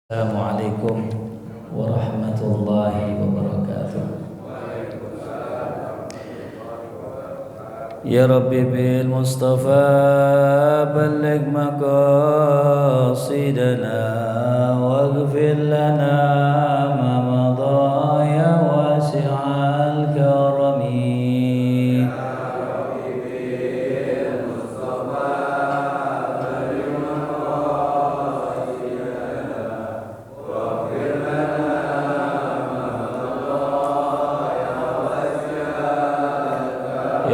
Assalamualaikum warahmatullahi wabarakatuh. Ya Rabbi bil Mustafa balligh maqasidana waghfir lana ma madha ya wasi'al karami.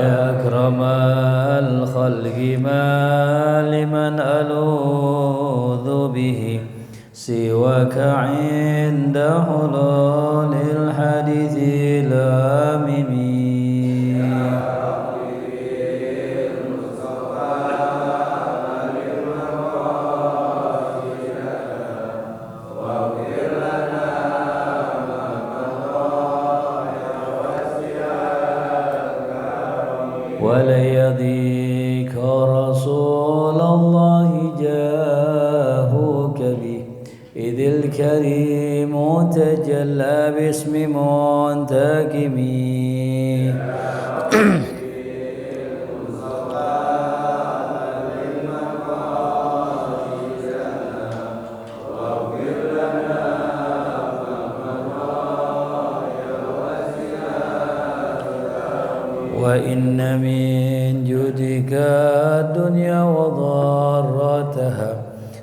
أكرم الخلق ما لمن ألوذ به سواك عند حلول الحديث الآمم. ولا يضيك رسول الله جاهك به إذ الكريم تجلى باسم منتكم. وإن من جودك الدنيا وضرتها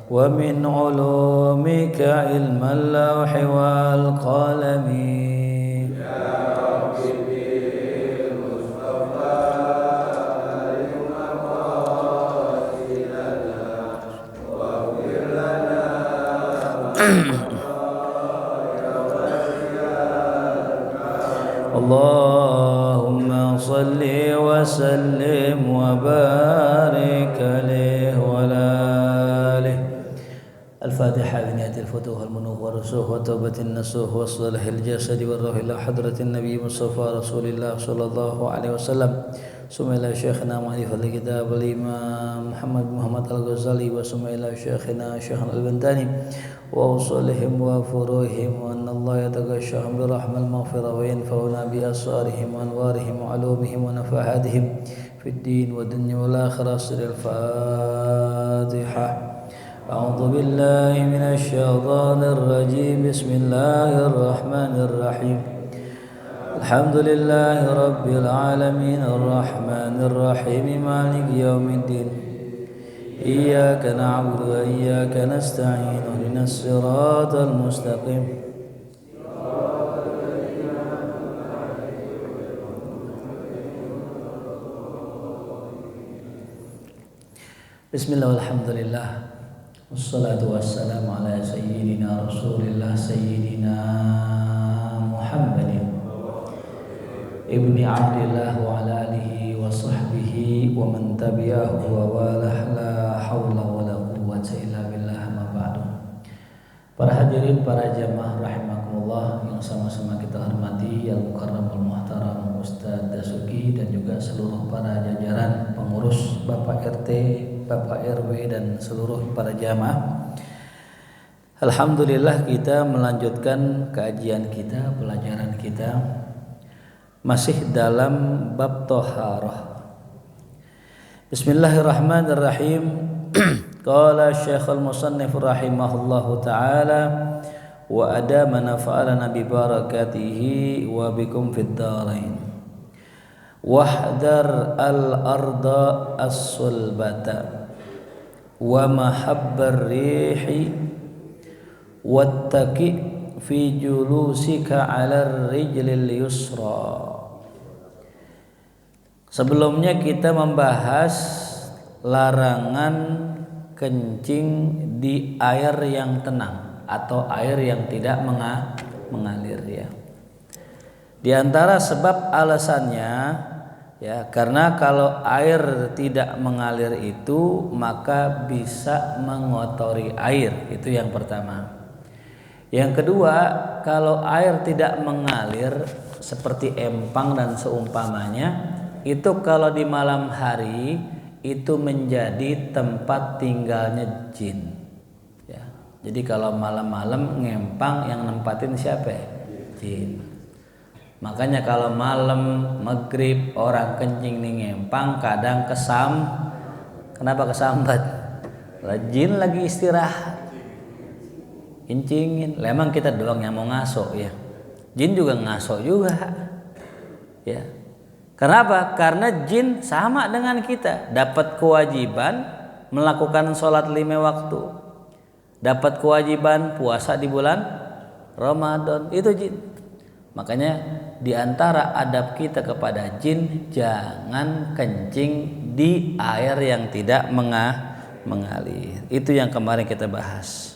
ومن علومك علم اللوح والقلم. اللهم صل وسلم وبارك عليه وعلى آله. الفاتحة بنية الفتوح المنوح والرسوخ وتوبة النسوح والصلح الجسد والروح إلى حضرة النبي مصطفى رسول الله صلى الله عليه وسلم. ثم إلى شيخنا مؤلف الكتاب الإمام محمد الغزالي وثم إلى شيخنا البنتاني وأصولهم وفروعهم وأن الله يتغشاهم برحمة المغفرة وينفعنا بأسرارهم وأنوارهم وعلومهم ونفحاتهم في الدين والدنيا والآخرة. سر الفاتحة. أعوذ بالله من الشيطان الرجيم. بسم الله الرحمن الرحيم. الحمد لله رب العالمين الرحمن الرحيم مالك يوم الدين. إياك نعبد وإياك نستعين اهدنا الصراط المستقيم. Bismillah walhamdulillah wassalatu wassalamu ala sayyidina rasulillah sayyidina Muhammadin ibni Abdillah wa ala alihi wa sahbihi wa man tabi'ahu wa walah. La hawla wa la quwwata illa billah, ma ba'du. Para hadirin, para jamaah rahimakumullah yang sama-sama kita hormati, Yang Mukarramul Muhtaram Ustadz Dasuki dan juga seluruh para jajaran pengurus, Bapak RT, Bapak RW dan seluruh para jamaah. Alhamdulillah kita melanjutkan kajian kita, pelajaran kita masih dalam bab Thaharah. Bismillahirrahmanirrahim. Qala Syekhul Musannif rahimahullahu taala wa adama nafa'alana bi barakatihi wa bikum fid dharain. Wahdar al-arda as-sulbata wa mahabbar rihi wattaqi fi julusika 'ala rijlil yusra. Sebelumnya kita membahas larangan kencing di air yang tenang atau air yang tidak mengalir ya. Di antara sebab alasannya ya, karena kalau air tidak mengalir itu maka bisa mengotori air, itu yang pertama. Yang kedua, kalau air tidak mengalir seperti empang dan seumpamanya, itu kalau di malam hari itu menjadi tempat tinggalnya jin. Ya. Jadi kalau malam-malam ngempang yang nempatin siapa? Jin. Makanya kalau malam maghrib orang kencing nih ngempang kadang Kenapa kesambat? Jin lagi istirahat, kencingin. Memang kita doang yang mau ngaso ya. Jin juga ngaso juga, ya. Kenapa? Karena jin sama dengan kita, dapat kewajiban melakukan sholat 5 waktu, dapat kewajiban puasa di bulan Ramadan. Itu jin. Makanya diantara adab kita kepada jin, jangan kencing di air yang tidak mengalir. Itu yang kemarin kita bahas.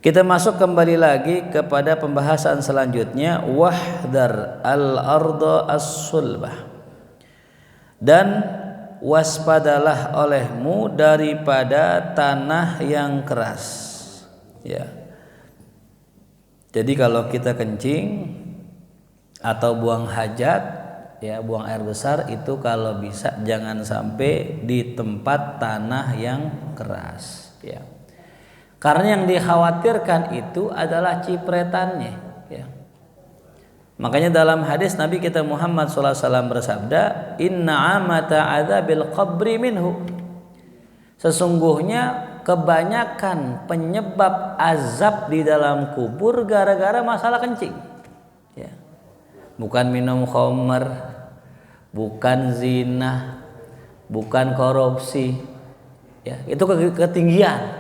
Kita masuk kembali lagi kepada pembahasan selanjutnya, wahdar al-arda as-sulbah, dan waspadalah olehmu daripada tanah yang keras. Ya. Jadi kalau kita kencing atau buang hajat, ya buang air besar, itu kalau bisa jangan sampai di tempat tanah yang keras, ya. Karena yang dikhawatirkan itu adalah cipretannya, ya. Makanya dalam hadis Nabi kita Muhammad SAW bersabda, inna amata adzabil qabri minhu. Sesungguhnya kebanyakan penyebab azab di dalam kubur gara-gara masalah kencing, ya. Bukan minum khamr, bukan zina, bukan korupsi, ya. Itu ketinggian.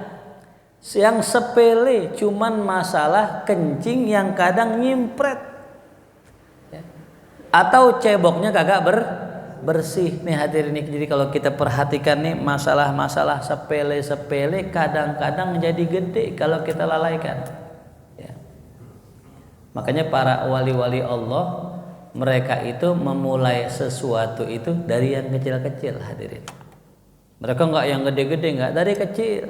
Yang sepele cuman masalah kencing yang kadang nyimpret, ya. Atau ceboknya kagak bersih nih hadirin. Jadi kalau kita perhatikan nih masalah-masalah sepele-sepele kadang-kadang jadi gede kalau kita lalaikan, ya. Makanya para wali-wali Allah, mereka itu memulai sesuatu itu dari yang kecil-kecil hadirin. Mereka enggak yang gede-gede, enggak, dari kecil.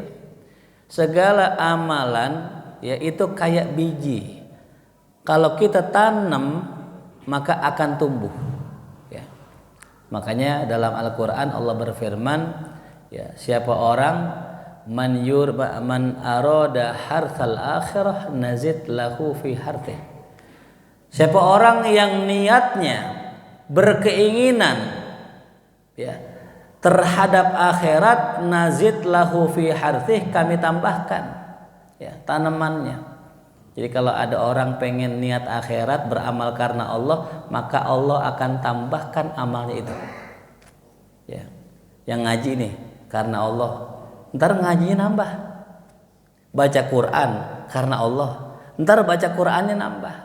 Segala amalan ya itu kayak biji. Kalau kita tanam maka akan tumbuh, ya. Makanya dalam Al-Qur'an Allah berfirman, ya, siapa orang man arada harthal akhirah nazid lahu fi harthih. Siapa orang yang niatnya berkeinginan, ya, terhadap akhirat, nazid lahu fi harthih, kami tambahkan, ya, tanamannya. Jadi kalau ada orang pengen niat akhirat, beramal karena Allah, maka Allah akan tambahkan amalnya itu, ya. Yang ngaji nih karena Allah, ntar ngajinya nambah. Baca Quran karena Allah, ntar baca Qurannya nambah,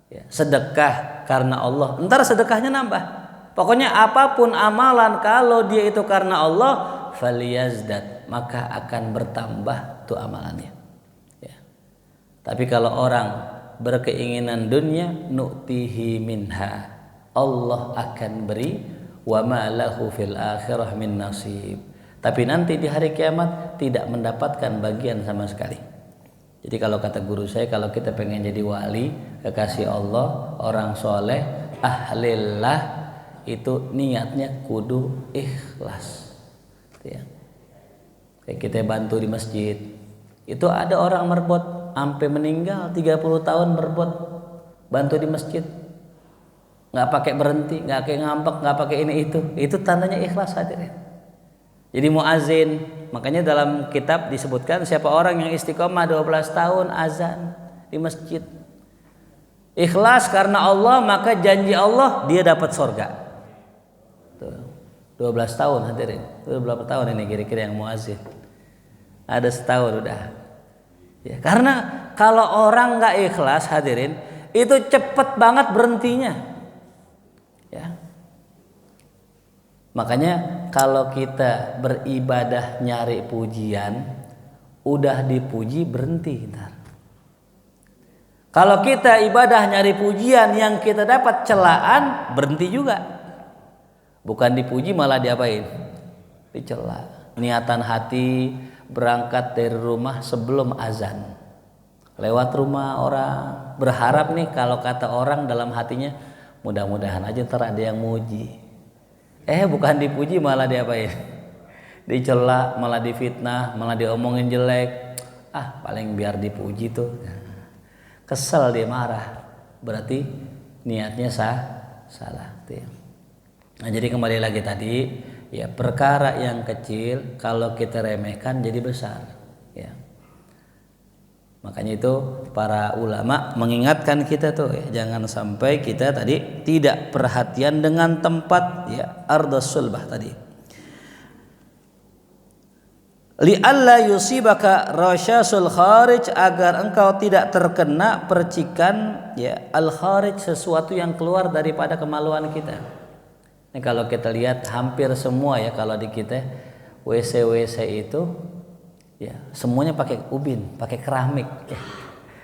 ya. Sedekah karena Allah, ntar sedekahnya nambah. Pokoknya apapun amalan kalau dia itu karena Allah, falyazdad, maka akan bertambah tuh amalannya, ya. Tapi kalau orang berkeinginan dunia, nu'tihi minha, Allah akan beri, wa ma lahu fil akhirah min nasib. Tapi nanti di hari kiamat tidak mendapatkan bagian sama sekali. Jadi kalau kata guru saya, kalau kita pengen jadi wali, kekasih Allah, orang soleh, ahlillah, itu niatnya kudu ikhlas, ya. Kayak kita bantu di masjid, itu ada orang merbot sampai meninggal 30 tahun merbot bantu di masjid, nggak pakai berhenti, nggak pakai ngambek, nggak pakai ini itu tandanya ikhlas hadirin. Jadi muazin, makanya dalam kitab disebutkan siapa orang yang istiqomah 12 tahun azan di masjid, ikhlas karena Allah, maka janji Allah dia dapat surga. 12 tahun hadirin. Itu berapa tahun ini kira-kira yang muazin? Ada setahun udah. Ya, karena kalau orang nggak ikhlas hadirin, itu cepet banget berhentinya, ya. Makanya kalau kita beribadah nyari pujian, udah dipuji berhenti ntar. Kalau kita ibadah nyari pujian yang kita dapat celaan, berhenti juga. Bukan dipuji malah diapain? Dicela. Niatan hati berangkat dari rumah sebelum azan, lewat rumah orang, berharap nih kalau kata orang dalam hatinya, mudah-mudahan aja ntar ada yang muji. Bukan dipuji malah diapain? Dicela, malah difitnah, malah diomongin jelek. paling biar dipuji tuh. Kesel dia marah, berarti niatnya salah. Nah jadi kembali lagi tadi, ya perkara yang kecil kalau kita remehkan jadi besar. Ya. Makanya itu para ulama mengingatkan kita tuh, ya, jangan sampai kita tadi tidak perhatian dengan tempat, ya, ardhus sulbah tadi. Li'alla yusibaka rasyasul kharij, agar engkau tidak terkena percikan, ya, al kharij, sesuatu yang keluar daripada kemaluan kita. Ini kalau kita lihat hampir semua, ya, kalau di kita WC itu, ya, semuanya pakai ubin, pakai keramik, ya.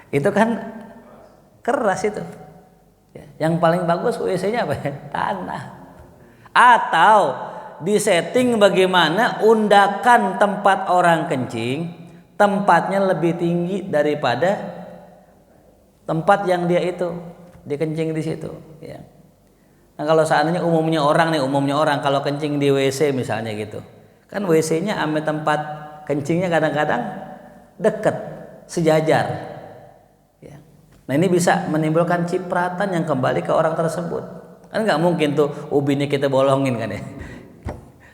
Itu kan keras itu, ya. Yang paling bagus WC-nya apa, ya? Tanah. Atau disetting bagaimana undakan tempat orang kencing, tempatnya lebih tinggi daripada tempat yang dia kencing di situ, ya. Nah kalau seandainya umumnya orang kalau kencing di WC misalnya gitu, kan WC-nya sama tempat kencingnya kadang-kadang dekat, sejajar, ya. Nah ini bisa menimbulkan cipratan yang kembali ke orang tersebut. Kan nggak mungkin tuh ubinnya kita bolongin kan, ya.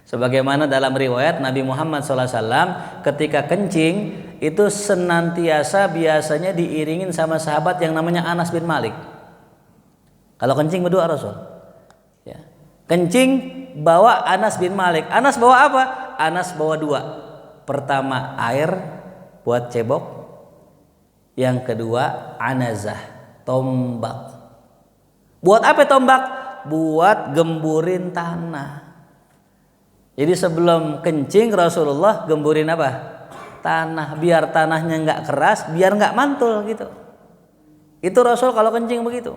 Sebagaimana dalam riwayat Nabi Muhammad SAW ketika kencing itu senantiasa biasanya diiringin sama sahabat yang namanya Anas bin Malik. Kalau kencing berdua Rasul, ya. Kencing bawa Anas bin Malik. Anas bawa apa? Anas bawa 2. Pertama air buat cebok, yang kedua anazah, tombak. Buat apa tombak? Buat gemburin tanah. Jadi sebelum kencing Rasulullah gemburin apa? Tanah, biar tanahnya nggak keras, biar nggak mantul gitu. Itu Rasul kalau kencing begitu.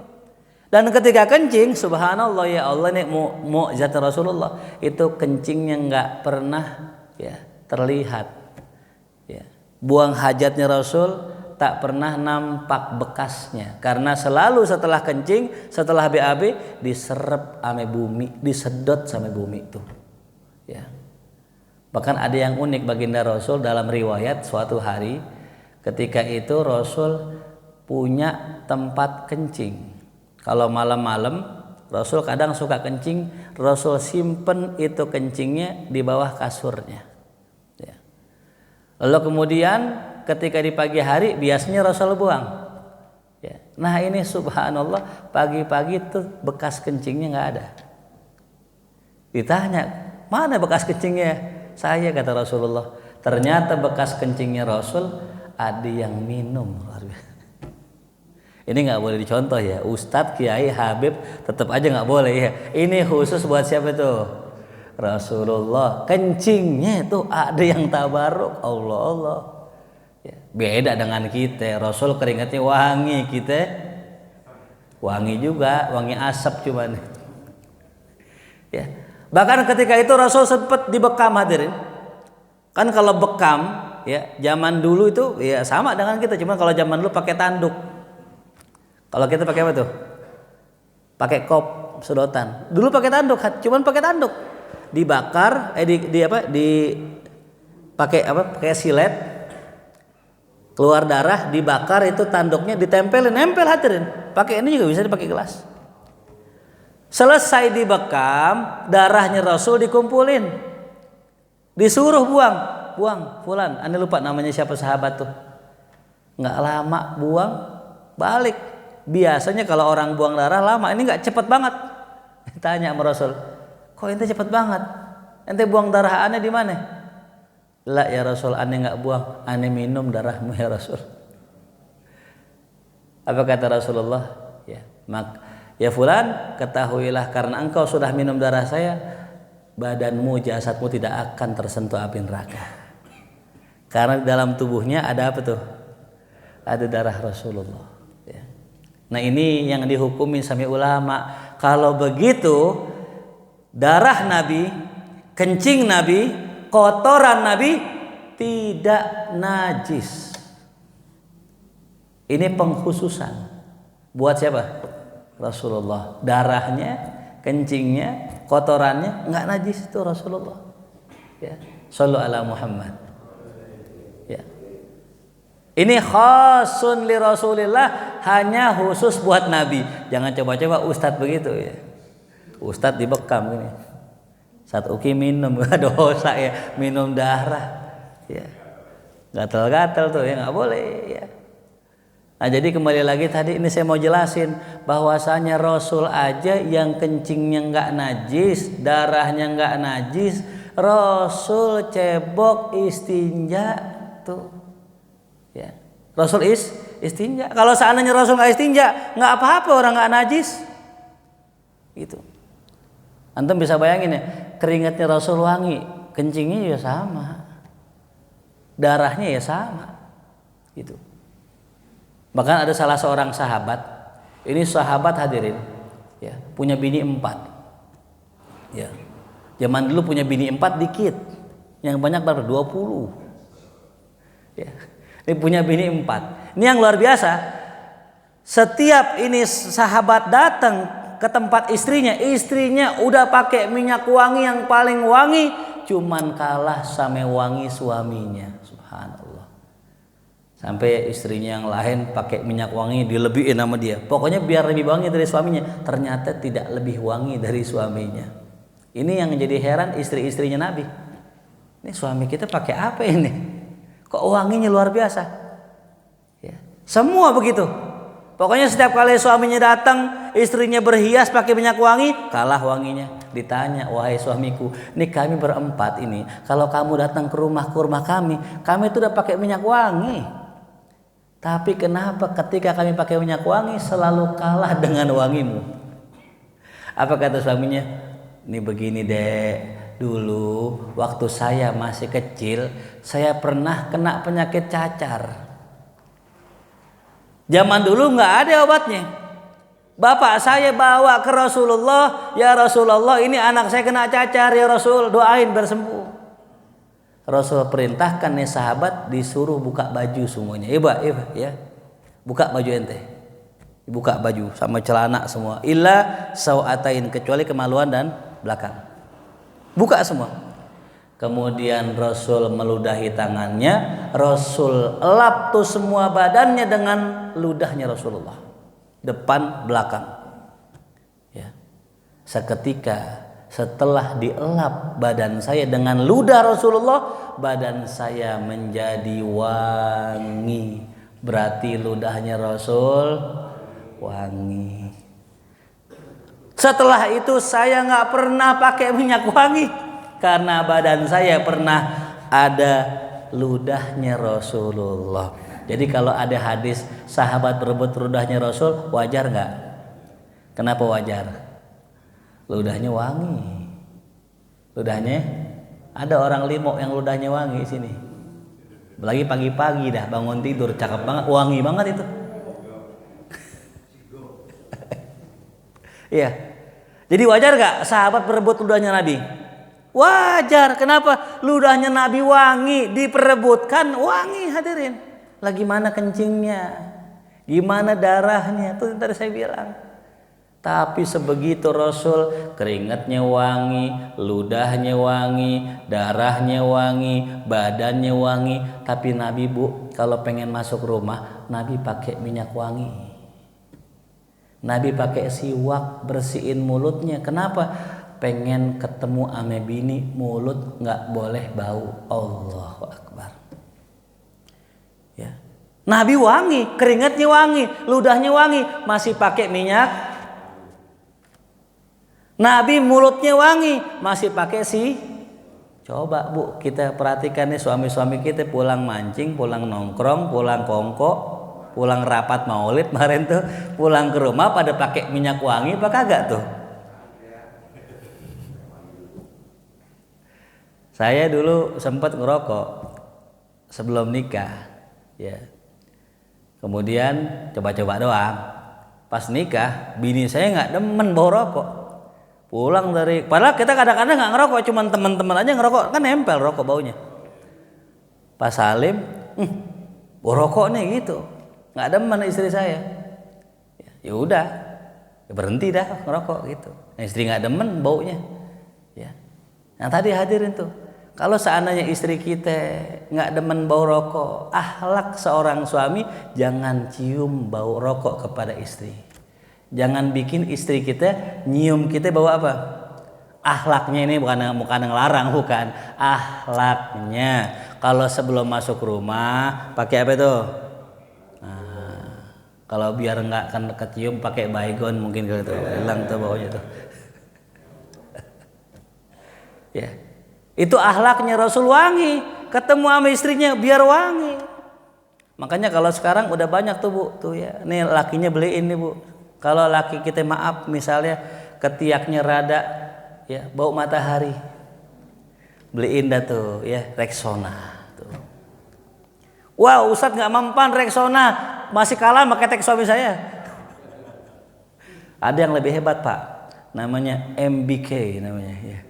Dan ketika kencing, subhanallah ya Allah, ini mu'jizat Rasulullah, itu kencingnya nggak pernah, ya, terlihat. Ya. Buang hajatnya Rasul tak pernah nampak bekasnya, karena selalu setelah kencing, setelah BAB diserap ame bumi, disedot sama bumi itu. Ya. Bahkan ada yang unik baginda Rasul dalam riwayat suatu hari ketika itu Rasul punya tempat kencing. Kalau malam-malam Rasul kadang suka kencing, Rasul simpen itu kencingnya di bawah kasurnya. Ya. Lalu kemudian ketika di pagi hari biasanya Rasul buang. Ya. Nah ini subhanallah pagi-pagi tuh bekas kencingnya nggak ada. Ditanya, mana bekas kencingnya? Saya, kata Rasulullah. Ternyata bekas kencingnya Rasul ada yang minum. Ini nggak boleh dicontoh ya, Ustadz, Kiai, Habib tetap aja nggak boleh ya. Ini khusus buat siapa tuh? Rasulullah. Kencingnya itu ada yang tabaruk, Allah. Ya, beda dengan kita. Rasul keringatnya wangi, kita wangi juga, wangi asap cuman. Ya. Bahkan ketika itu Rasul sempat dibekam, hadirin. Kan kalau bekam, ya, zaman dulu itu ya sama dengan kita, cuma kalau zaman dulu pakai tanduk. Kalau kita pakai apa tuh? Pakai kop sedotan. Dulu pakai tanduk, cuman pakai tanduk. Dibakar, pakai silet. Keluar darah, dibakar, itu tanduknya ditempelin, nempel, hadirin. Pakai ini juga bisa dipakai gelas. Selesai dibekam, darahnya Rasul dikumpulin, disuruh buang, fulan, ane lupa namanya siapa sahabat tuh. Nggak lama buang, balik. Biasanya kalau orang buang darah lama, ini nggak cepet banget. Tanya sama Rasul, kok ente cepet banget? Ente buang darah ane di mana? Lah ya Rasul, ane nggak buang, ane minum darahmu ya Rasul. Apa kata Rasulullah? Ya fulan, ketahuilah karena engkau sudah minum darah saya, badanmu, jasadmu tidak akan tersentuh api neraka. Karena di dalam tubuhnya ada apa tuh? Ada darah Rasulullah. Ya. Nah ini yang dihukumi sama ulama. Kalau begitu, darah Nabi, kencing Nabi, kotoran Nabi tidak najis. Ini pengkhususan. Buat siapa? Rasulullah. Darahnya, kencingnya, kotorannya nggak najis, itu Rasulullah. Ya. Shallu ala Muhammad. Ya. Ini khasun li Rasulillah, hanya khusus buat Nabi. Jangan coba-coba ustadz begitu ya. Ustadz dibekam gini. Saat uki minum dosa ya, minum darah. Ya. Gatal-gatal tuh ya, nggak boleh ya. Nah, jadi kembali lagi tadi ini saya mau jelasin bahwasanya Rasul aja yang kencingnya nggak najis, darahnya nggak najis, Rasul cebok istinja tuh. Ya. Rasul istinja. Kalau seandainya Rasul nggak istinja, nggak apa-apa, orang nggak najis. Gitu. Antum bisa bayangin ya, keringatnya Rasul wangi, kencingnya ya sama, darahnya ya sama. Gitu. Bahkan ada salah seorang sahabat, ini sahabat hadirin, ya, punya bini 4. Ya. Zaman dulu punya bini 4 dikit, yang banyak berapa? 20. Ya. Ini punya bini 4. Ini yang luar biasa. Setiap ini sahabat datang ke tempat istrinya udah pakai minyak wangi yang paling wangi, cuman kalah sama wangi suaminya. Subhanallah. Sampai istrinya yang lain pakai minyak wangi dilebihin sama dia. Pokoknya biar lebih wangi dari suaminya. Ternyata tidak lebih wangi dari suaminya. Ini yang jadi heran istri-istrinya Nabi. Ini suami kita pakai apa ini? Kok wanginya luar biasa? Ya. Semua begitu. Pokoknya setiap kali suaminya datang, istrinya berhias pakai minyak wangi, kalah wanginya. Ditanya, wahai suamiku, nih kami berempat ini, kalau kamu datang ke rumah kami itu udah pakai minyak wangi. Tapi kenapa ketika kami pakai minyak wangi selalu kalah dengan wangimu? Apa kata suaminya? Ini begini dek. Dulu waktu saya masih kecil, saya pernah kena penyakit cacar. Zaman dulu nggak ada obatnya. Bapak saya bawa ke Rasulullah, ya Rasulullah ini anak saya kena cacar, ya Rasul doain biar sembuh. Rasul perintahkan nih sahabat disuruh buka baju semuanya. Iba ya, buka baju ente, buka baju sama celana semua. Illa sawatain, kecuali kemaluan dan belakang. Buka semua. Kemudian Rasul meludahi tangannya, Rasul elap tuh semua badannya dengan ludahnya Rasulullah, depan belakang. Ya. Seketika setelah dielap badan saya dengan ludah Rasulullah, badan saya menjadi wangi. Berarti ludahnya Rasul wangi. Setelah itu saya nggak pernah pakai minyak wangi karena badan saya pernah ada ludahnya Rasulullah. Jadi kalau ada hadis sahabat berebut ludahnya Rasul, wajar nggak? Kenapa wajar? Ludahnya wangi. Ludahnya ada orang Limo yang ludahnya wangi sini. Apalagi pagi-pagi dah bangun tidur cakep banget, wangi banget itu. Iya. Jadi wajar gak sahabat berebut ludahnya Nabi? Wajar. Kenapa? Ludahnya Nabi wangi, diperebutkan wangi hadirin. Lagi mana kencingnya? Gimana darahnya? Itu yang tadi saya bilang. Tapi sebegitu Rasul, keringatnya wangi, ludahnya wangi, darahnya wangi, badannya wangi. Tapi Nabi bu, kalau pengen masuk rumah, Nabi pakai minyak wangi. Nabi pakai siwak bersihin mulutnya. Kenapa? Pengen ketemu ame bini, mulut nggak boleh bau. Allahu Akbar. Ya. Nabi wangi, keringatnya wangi, ludahnya wangi, masih pakai minyak. Nabi mulutnya wangi, masih pakai Coba bu, kita perhatikan nih suami-suami kita pulang mancing, pulang nongkrong, pulang kongko, pulang rapat maulid kemarin tuh, pulang ke rumah pada pakai minyak wangi apa kagak tuh? Saya dulu sempat ngerokok sebelum nikah, ya. Kemudian coba-coba doang. Pas nikah, bini saya nggak demen bau rokok. Pulang dari, padahal kita kadang-kadang nggak ngerokok, cuman teman-teman aja ngerokok, kan nempel rokok baunya. Pas salim, bau rokok nih gitu. Nggak demen istri saya. Ya udah, ya berhenti dah ngerokok gitu. Nah, istri nggak demen baunya. Ya. Nah tadi hadirin tuh, Kalau seandainya istri kita nggak demen bau rokok, akhlak seorang suami jangan cium bau rokok kepada istri. Jangan bikin istri kita nyium kita bau apa? Akhlaknya ini bukan ngelarang, bukan. Akhlaknya. Kalau sebelum masuk rumah pakai apa itu? Nah, kalau biar nggak kan kecium pakai baygon mungkin gitu, hilang tuh baunya tuh. Ya. Itu akhlaknya Rasul wangi, ketemu sama istrinya biar wangi. Makanya kalau sekarang udah banyak tuh Bu, tuh ya. Nih lakinya beliin nih Bu. Kalau laki kita maaf misalnya ketiaknya rada ya bau matahari. Beliin dah tuh ya Rexona tuh. Wah, Ustadz nggak mempan Rexona, masih kalah pakai tek suami saya. Ada yang lebih hebat Pak, namanya MBK namanya ya.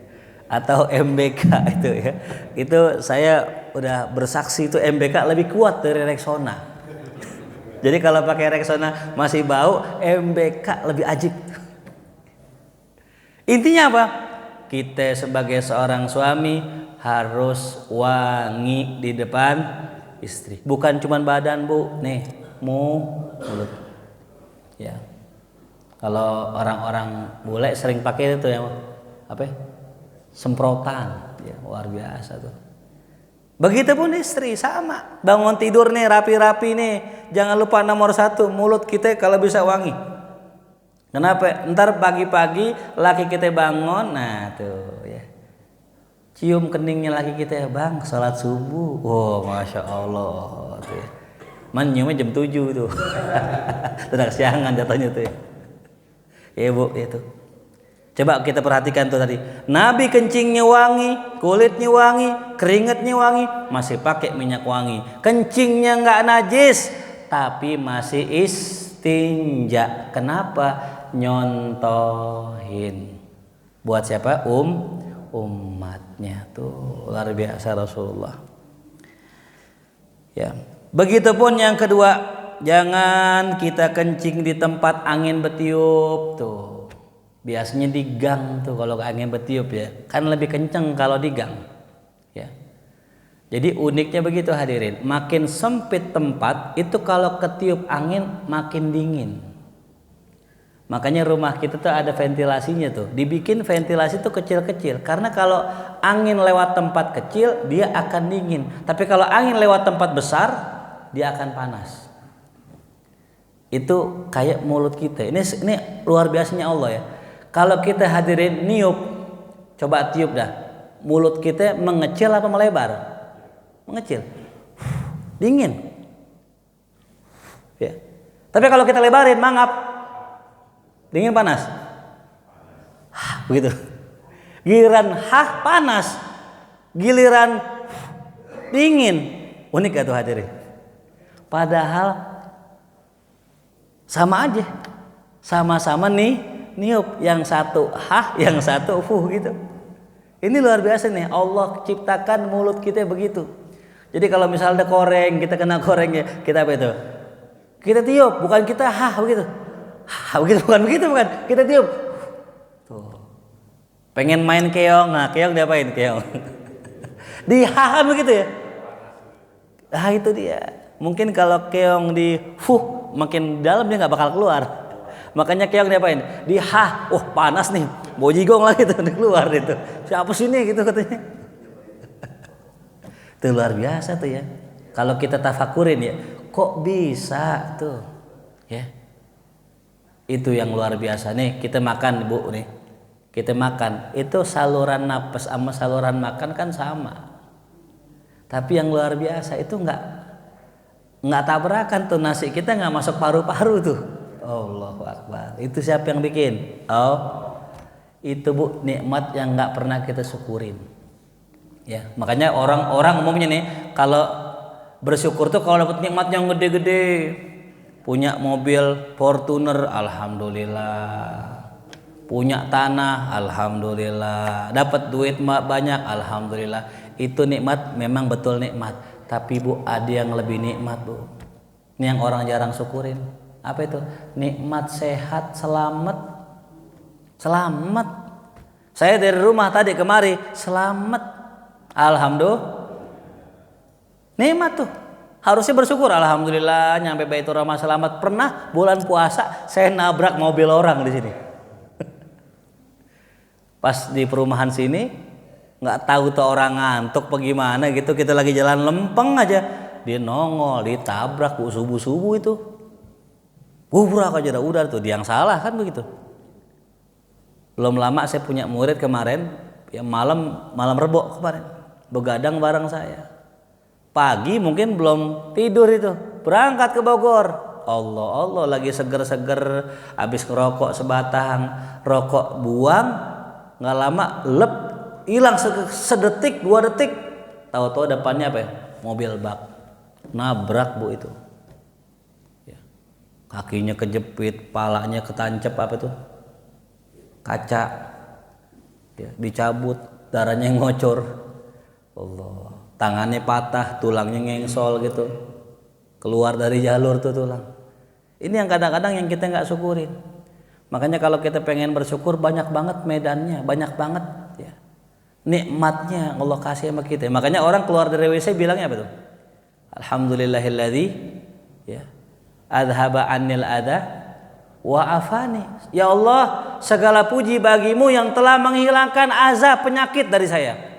Atau MBK itu ya. Itu saya udah bersaksi itu MBK lebih kuat dari Rexona. Jadi kalau pakai Rexona masih bau, MBK lebih ajib. Intinya apa? Kita sebagai seorang suami harus wangi di depan istri. Bukan cuma badan Bu, nih mulut. Ya. Kalau orang-orang bule sering pakai itu yang apa? Semprotan, ya luar biasa tuh. Begitupun istri sama, bangun tidur nih rapi-rapi nih, jangan lupa nomor 1 mulut kita kalau bisa wangi. Kenapa? Ntar pagi-pagi laki kita bangun, nah tuh ya, cium keningnya laki kita ya Bang, sholat subuh, oh masya Allah tuh ya. Man nyiumnya jam 7 tuh, tidak siangan jatuhnya tuh ya. Ya Bu itu. Coba kita perhatikan tuh tadi. Nabi kencingnya wangi, kulitnya wangi, keringatnya wangi, masih pakai minyak wangi. Kencingnya nggak najis, tapi masih istinja. Kenapa? Nyontohin. Buat siapa? Umatnya tuh luar biasa Rasulullah. Ya. Begitupun yang kedua, jangan kita kencing di tempat angin bertiup tuh. Biasanya di gang tuh kalau angin bertiup ya, kan lebih kenceng kalau di gang. Ya. Jadi uniknya begitu hadirin, makin sempit tempat itu kalau ketiup angin makin dingin. Makanya rumah kita tuh ada ventilasinya tuh, dibikin ventilasi tuh kecil-kecil. Karena kalau angin lewat tempat kecil dia akan dingin, tapi kalau angin lewat tempat besar dia akan panas. Itu kayak mulut kita. Ini luar biasanya Allah ya. Kalau kita hadirin niup, coba tiup dah. Mulut kita mengecil apa melebar? Mengecil. Dingin. Ya. Tapi kalau kita lebarin, mangap. Dingin panas. Begitu. Giliran panas. Giliran dingin. Unik gak tuh hadirin? Padahal sama aja. Sama-sama nih niup, yang satu yang satu gitu. Ini luar biasa nih, Allah ciptakan mulut kita begitu. Jadi kalau misalnya ada koreng, kita kena korengnya, kita apa itu? Kita tiup, bukan kita begitu. Begitu bukan kita tiup. Tuh. Pengen main keong, nah keong diapain keong? Dihahan begitu ya. Itu dia. Mungkin kalau keong di makin dalam dia nggak bakal keluar. Makanya keong diapain? Panas nih, bau jigong lagi tuh keluar itu. Siapa sini gitu katanya. Itu luar biasa tuh ya. Kalau kita tafakurin ya, kok bisa tuh, ya. Itu yang luar biasa nih. Kita makan Bu nih, kita makan itu saluran napas sama saluran makan kan sama. Tapi yang luar biasa itu nggak tabrakan tuh, nasi kita nggak masuk paru-paru tuh. Allahu Akbar. Itu siapa yang bikin? Itu Bu, nikmat yang nggak pernah kita syukurin. Ya, makanya orang-orang umumnya nih kalau bersyukur tuh kalau dapat nikmat yang gede-gede, punya mobil Fortuner, alhamdulillah. Punya tanah, alhamdulillah. Dapat duit banyak, alhamdulillah. Itu nikmat, memang betul nikmat. Tapi Bu, ada yang lebih nikmat Bu. Ini yang orang jarang syukurin. Apa itu? Nikmat sehat, selamat. Saya dari rumah tadi kemari selamat. Alhamdulillah. Nikmat tuh. Harusnya bersyukur. Alhamdulillah nyampe Baitur Rahmah selamat. Pernah bulan puasa saya nabrak mobil orang di sini. Pas di perumahan sini nggak tahu tuh orang ngantuk bagaimana gitu, kita lagi jalan lempeng aja dia nongol ditabrak subuh-subuh itu. Bubrak aja udah tuh dia yang salah kan begitu. Belum lama saya punya murid kemarin ya malam Rebo kemarin begadang bareng saya. Pagi mungkin belum tidur itu berangkat ke Bogor. Allah lagi seger-seger habis ngerokok sebatang, rokok buang, nggak lama lep hilang sedetik 2 detik. Tahu-tahu depannya apa ya? Mobil bak nabrak bu itu. Ya. Kakinya kejepit, palanya ketancap apa itu? Kaca. Ya, dicabut, darahnya ngocor. Allah. Tangannya patah, tulangnya ngengsol gitu. Keluar dari jalur tuh tulang. Ini yang kadang-kadang yang kita nggak syukurin. Makanya kalau kita pengen bersyukur banyak banget medannya, banyak banget ya. Nikmatnya Allah kasih sama kita. Makanya orang keluar dari WC bilangnya apa tuh? Alhamdulillahilladzi ya adhaba anil adha wa afani. Ya Allah, segala puji bagimu yang telah menghilangkan azab penyakit dari saya.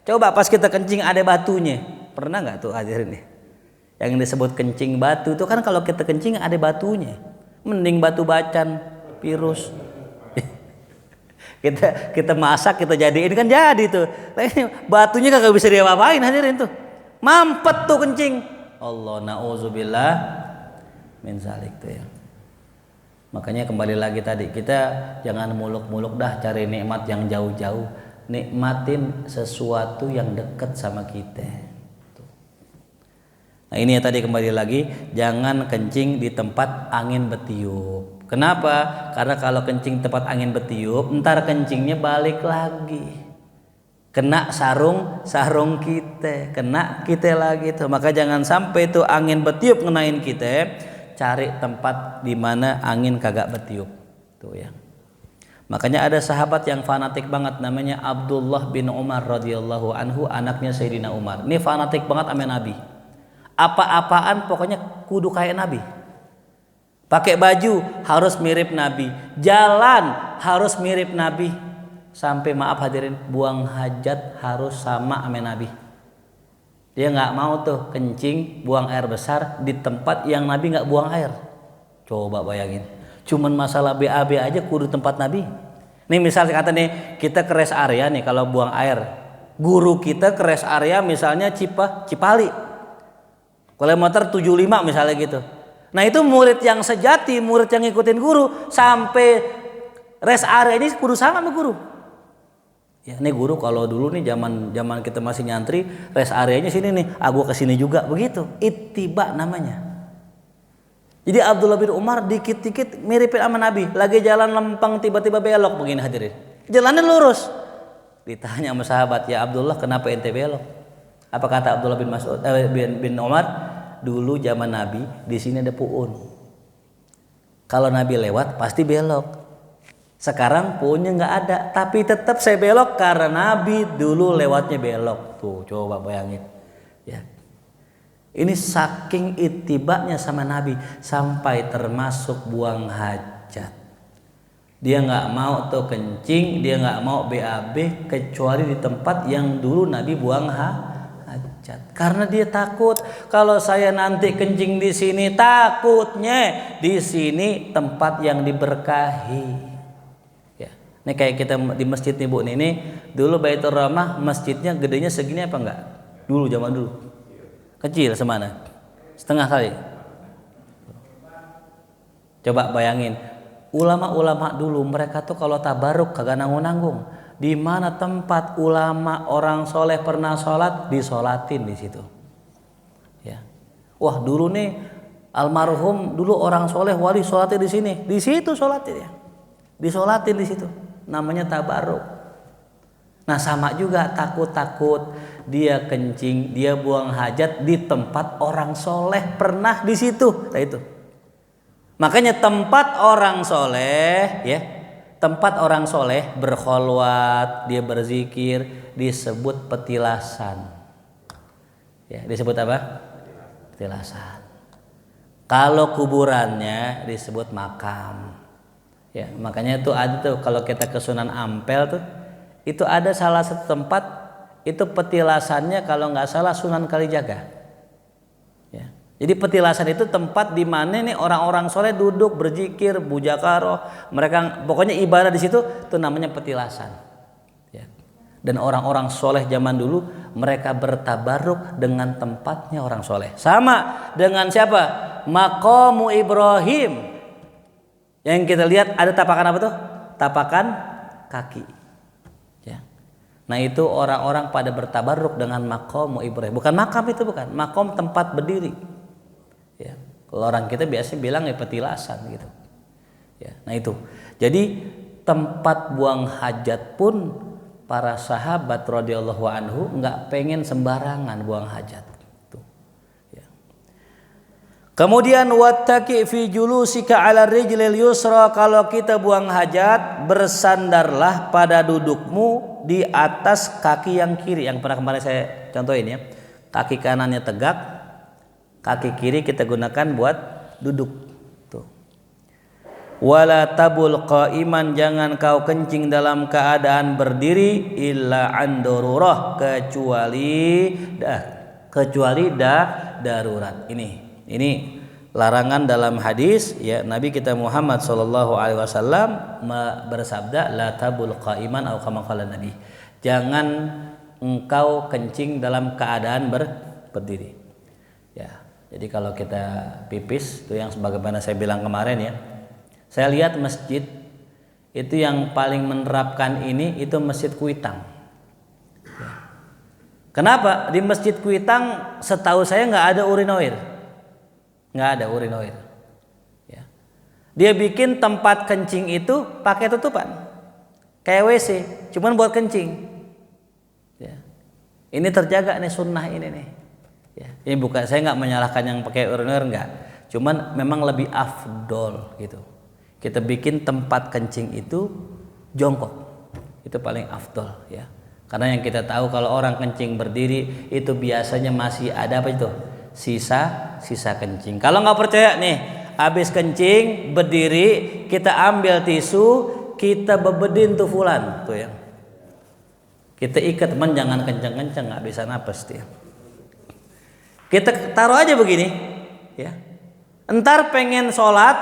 Coba pas kita kencing ada batunya. Pernah nggak tuh hadirin nih? Yang disebut kencing batu itu kan kalau kita kencing ada batunya. Mending batu bacan, virus. kita masak kita jadiin kan jadi tuh. Batunya kagak bisa diapa-apain hadirin tuh. Mampet tuh kencing. Allah na'udzubillah min zalik tuh ya. Makanya kembali lagi tadi kita jangan muluk-muluk dah cari nikmat yang jauh-jauh. Nikmatin sesuatu yang dekat sama kita. Nah ini ya tadi kembali lagi jangan kencing di tempat angin bertiup. Kenapa? Karena kalau kencing tempat angin bertiup, ntar kencingnya balik lagi, kena sarung kita, kena kita lagi tuh. Maka jangan sampai tuh angin bertiup ngenain kita. Cari tempat di mana angin kagak bertiup tuh ya. Makanya ada sahabat yang fanatik banget namanya Abdullah bin Umar radhiyallahu anhu, anaknya Sayyidina Umar. Ini fanatik banget sama Nabi. Apa-apaan pokoknya kudu kayak Nabi. Pakai baju harus mirip Nabi, jalan harus mirip Nabi. Sampai maaf hadirin, buang hajat harus sama Nabi. Dia nggak mau tuh kencing, buang air besar di tempat yang Nabi nggak buang air. Coba bayangin. Cuman masalah BAB aja kudu tempat Nabi. Nih misal kata nih kita ke rest area nih kalau buang air. Guru kita ke rest area misalnya Cipali. Kilometer 75 misalnya gitu. Nah itu murid yang sejati, murid yang ngikutin guru sampai rest area ini kudu sama sama guru. Ya nih guru kalau dulu nih zaman kita masih nyantri rest areanya sini nih, aku ke sini juga begitu. Ittiba namanya. Jadi Abdullah bin Umar dikit-dikit miripin sama Nabi. Lagi jalan lempeng tiba-tiba belok begini hadirin. Jalannya lurus. Ditanya sama sahabat, "Ya Abdullah, kenapa ente belok?" Apa kata Abdullah bin Mas'ud bin Umar? Dulu zaman Nabi di sini ada puun. Kalau Nabi lewat pasti belok. Sekarang puunnya nggak ada, tapi tetap saya belok karena Nabi dulu lewatnya belok. Tuh coba bayangin. Ya. Ini saking itibanya sama Nabi sampai termasuk buang hajat. Dia nggak mau tuh kencing, dia nggak mau BAB kecuali di tempat yang dulu Nabi buang hajat. Karena dia takut kalau saya nanti kencing di sini, takutnya di sini tempat yang diberkahi. Ya, ini kayak kita di masjid nih Bu, ini dulu Baitur Rahmah masjidnya gedenya segini apa enggak? Dulu zaman dulu. Kecil semana? Setengah kali. Coba bayangin, ulama-ulama dulu mereka tuh kalau tabaruk kagak nanggung-nanggung. Di mana tempat ulama orang soleh pernah sholat, disolatin di situ. Ya. Wah dulu nih almarhum dulu orang soleh wali sholatnya di sini, di situ sholatnya ya. Disolatin di situ. Namanya tabaruk. Nah sama juga takut dia kencing, dia buang hajat di tempat orang soleh pernah di situ. Nah itu. Makanya tempat orang soleh ya, tempat orang soleh berkholwat, dia berzikir, disebut petilasan. Ya, disebut apa? Petilasan. Kalau kuburannya disebut makam. Ya, makanya itu ada tuh kalau kita ke Sunan Ampel tuh, itu ada salah satu tempat itu petilasannya kalau nggak salah Sunan Kalijaga. Ya. Jadi petilasan itu tempat di mana nih orang-orang soleh duduk berzikir, bujakaroh, mereka pokoknya ibadah di situ, itu namanya petilasan. Ya. Dan orang-orang soleh zaman dulu mereka bertabaruk dengan tempatnya orang soleh. Sama dengan siapa? Maqamu Ibrahim. Yang kita lihat ada tapakan apa tuh? Tapakan kaki. Ya. Nah itu orang-orang pada bertabaruk dengan maqamu Ibrahim. Bukan makam itu, bukan. Maqam tempat berdiri. Ya. Kalau orang kita biasanya bilang ya petilasan gitu. Ya. Nah itu. Jadi tempat buang hajat pun para sahabat radhiyallahu anhu nggak pengen sembarangan buang hajat. Kemudian wattaqi fi julusika 'ala rijlil yusra, kalau kita buang hajat bersandarlah pada dudukmu di atas kaki yang kiri. Yang pernah kemarin saya contohin ya. Kaki kanannya tegak, kaki kiri kita gunakan buat duduk. Tuh. Wala tabul qa'iman, jangan kau kencing dalam keadaan berdiri illa an darurah, kecuali darurat. Ini larangan dalam hadis ya, Nabi kita Muhammad sallallahu alaihi wasallam bersabda la tabul qa'iman atau kama qala Nabi. Jangan engkau kencing dalam keadaan berdiri. Ya. Jadi kalau kita pipis itu yang sebagaimana saya bilang kemarin ya. Saya lihat masjid itu yang paling menerapkan ini itu Masjid Kuitang. Ya. Kenapa? Di Masjid Kuitang setahu saya nggak ada urinoir. Nggak ada urinoir. Ya. Dia bikin tempat kencing itu pakai tutupan, kayak WC, cuman buat kencing. Ya. Ini terjaga nih sunnah ini nih. Ya. Ini bukan, saya nggak menyalahkan yang pakai urinoir, nggak. Cuman memang lebih afdol gitu. Kita bikin tempat kencing itu jongkok, itu paling afdol ya. Karena yang kita tahu kalau orang kencing berdiri itu biasanya masih ada apa itu? Sisa kencing. Kalau nggak percaya nih, habis kencing berdiri, kita ambil tisu, kita bebedin tuh fulan tuh ya. Kita ikat, teman jangan kenceng-kenceng, nggak bisa napas dia. Kita taruh aja begini, ya. Entar pengen sholat,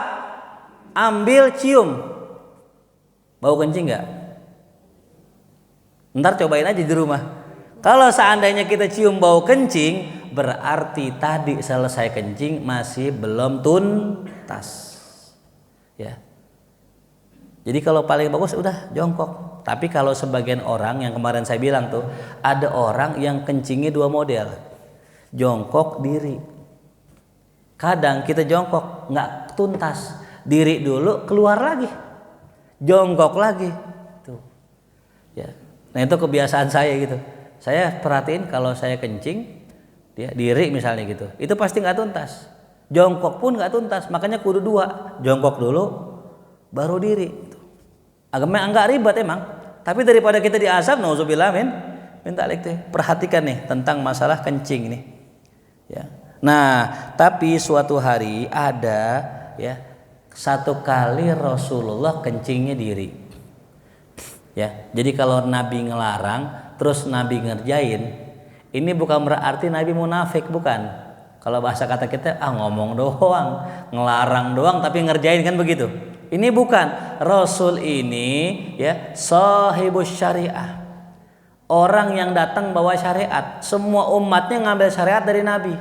ambil cium, bau kencing nggak? Entar cobain aja di rumah. Kalau seandainya kita cium bau kencing, berarti tadi selesai kencing masih belum tuntas. Ya. Jadi kalau paling bagus udah jongkok. Tapi kalau sebagian orang yang kemarin saya bilang tuh, ada orang yang kencingnya dua model. Jongkok, diri. Kadang kita jongkok nggak tuntas. Diri dulu keluar lagi. Jongkok lagi. Tuh. Ya. Nah itu kebiasaan saya gitu. Saya perhatiin kalau saya kencing, dia diri misalnya gitu, itu pasti nggak tuntas. Jongkok pun nggak tuntas, makanya kudu dua, jongkok dulu, baru diri. Agak ribet emang, tapi daripada kita diazab, nauzubillah minta perhatikan nih tentang masalah kencing nih. Ya. Nah, tapi suatu hari ada ya satu kali Rasulullah kencingnya diri. Ya, jadi kalau Nabi ngelarang, terus Nabi ngerjain. Ini bukan berarti Nabi munafik, bukan. Kalau bahasa kata kita, ngomong doang, ngelarang doang tapi ngerjain, kan begitu. Ini bukan. Rasul ini ya sahibus syariah. Orang yang datang bawa syariat. Semua umatnya ngambil syariat dari Nabi.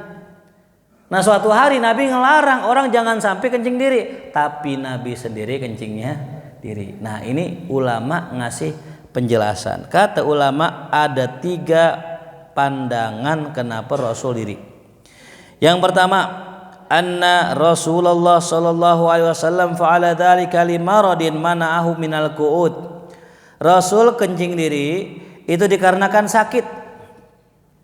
Nah suatu hari Nabi ngelarang orang jangan sampai kencing diri. Tapi Nabi sendiri kencingnya diri. Nah ini ulama ngasih penjelasan. Kata ulama ada 3 pandangan kenapa Rasul diri. Yang pertama, anna Rasulullah sallallahu alaihi wasallam fa'ala dzalika limaradin mana'ahu minal qu'ud. Rasul kencing diri itu dikarenakan sakit.